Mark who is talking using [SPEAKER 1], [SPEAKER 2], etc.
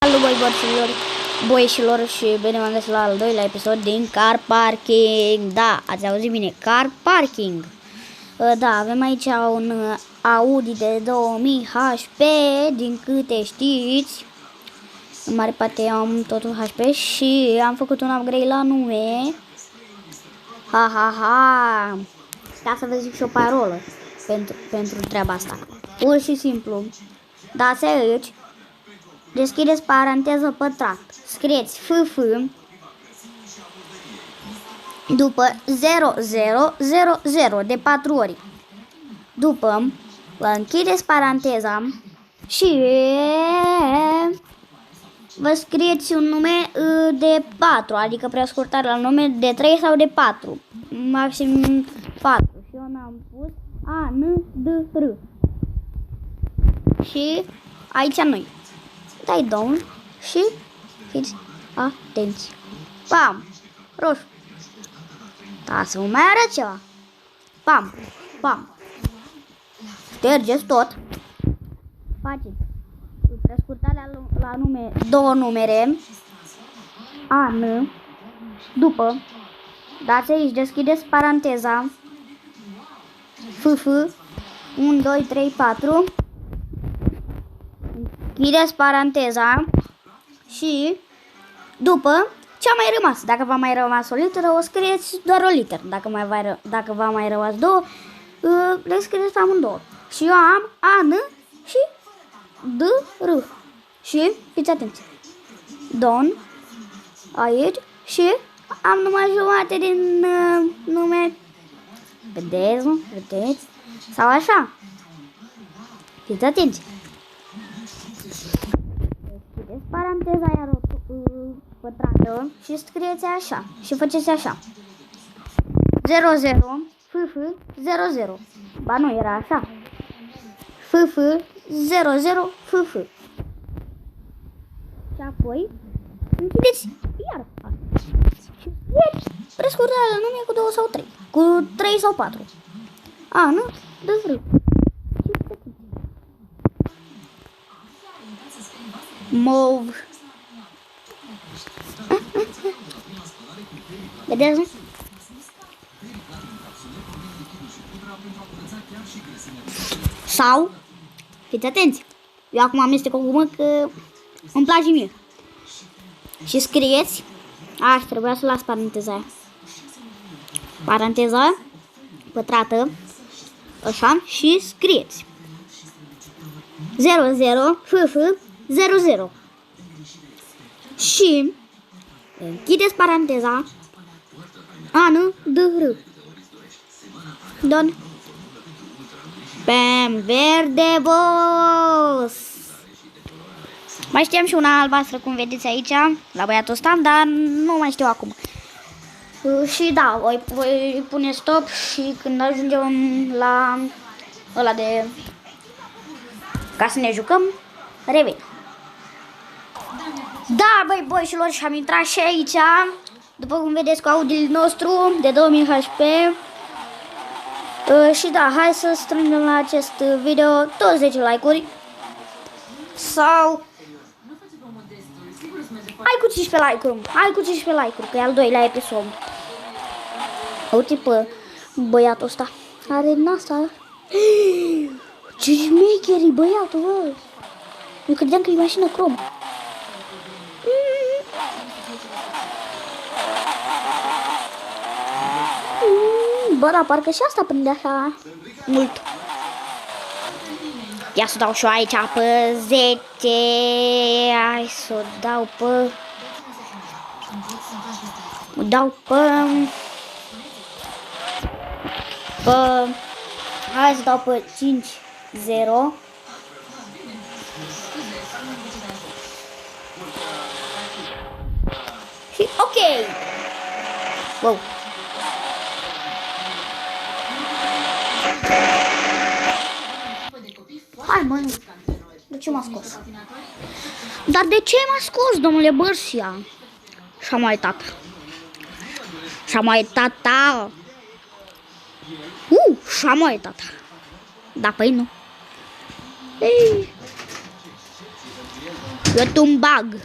[SPEAKER 1] Salut boieșilor și bine v-am găsit la al doilea episod din Car Parking. Da, ați auzit bine, Car Parking. Da, avem aici un Audi de 2000 HP, din câte știți. În mare parte am totul HP și am făcut un upgrade la nume. Ha ha ha. Ca să vă zic și o parolă pentru treaba asta. Pur și simplu, dați aici, deschideți paranteză pătrat, scrieți FF, după 0000 de 4 ori. După, vă închideți paranteza și vă scrieți un nume de 4, adică preascurtare la nume de 3 sau de 4, maxim 4. Și eu mi-am pus ANDR. Și aici noi. Dai down și fiți atenți. Pam! Roșu. Da, să vă mai arăt ceva. Pam! Pam! Ștergeți tot. Faceți prescurtarea la nume, două numere. AN. După. Dați aici, deschideți paranteza. FF. 1, 2, 3, 4. Închideți paranteza și după ce a mai rămas, dacă v-a mai rămas o literă, o scrieți doar o literă. Dacă v-a mai rămas două, le scrieți amândouă. Și eu am AN și DR. Și fiți atenți. Don aici și am numai jumate din nume. Vedeți, nu? Vedeți? Sau așa. Fiți atenți. Deschideți paranteza aia pătrată și scrieți așa. Și faceți așa. 00 FF 00. Ba nu, era așa. FF 00 FF. Și apoi închideți iar. Și prescurtarea nume cu 2 sau 3. Cu 3 sau 4. A, nu? De Mauve. Vedeți? Sau, fiți atenți, eu acum amestec o gumă că îmi place mie. Și scrieți, aș trebuia să las paranteza aia. Paranteza pătrată, așa, și scrieți 00 FF 00. Și închideți paranteza AN DR. Don. Bam, verde boss. Mai știam și una albastră, cum vedeți aici, la băiatul ăsta, dar nu mai știu acum. Și da, voi pune stop și când ajungem la ăla de ca să ne jucăm, revin. Da, băi, boișilor, și am intrat și aici, după cum vedeți, cu Audi-ul nostru de 2000 HP. Și da, hai să strângem la acest video toți 10 like-uri. Sau hai cu 15 like-uri, hai cu 15 like-uri, că e al doilea episod. Uite pe băiatul ăsta, are din asta. Ce șmecheri băiatul, bă! Eu credeam că e mașină crom. Bă, dar parcă și asta prinde așa mult. Ia să dau și eu aici pe 10. Hai să o dau pe... O dau pe... Hai să dau pe 5-0. Și ok. Wow. Hai, mă, de ce m-a scos? Dar de ce m-a scos, domnule Bărsia? Și-a mai uitat. Și-a mai uitat, da. Și-a mai uitat. Da, păi nu. Ei. Eu un bug.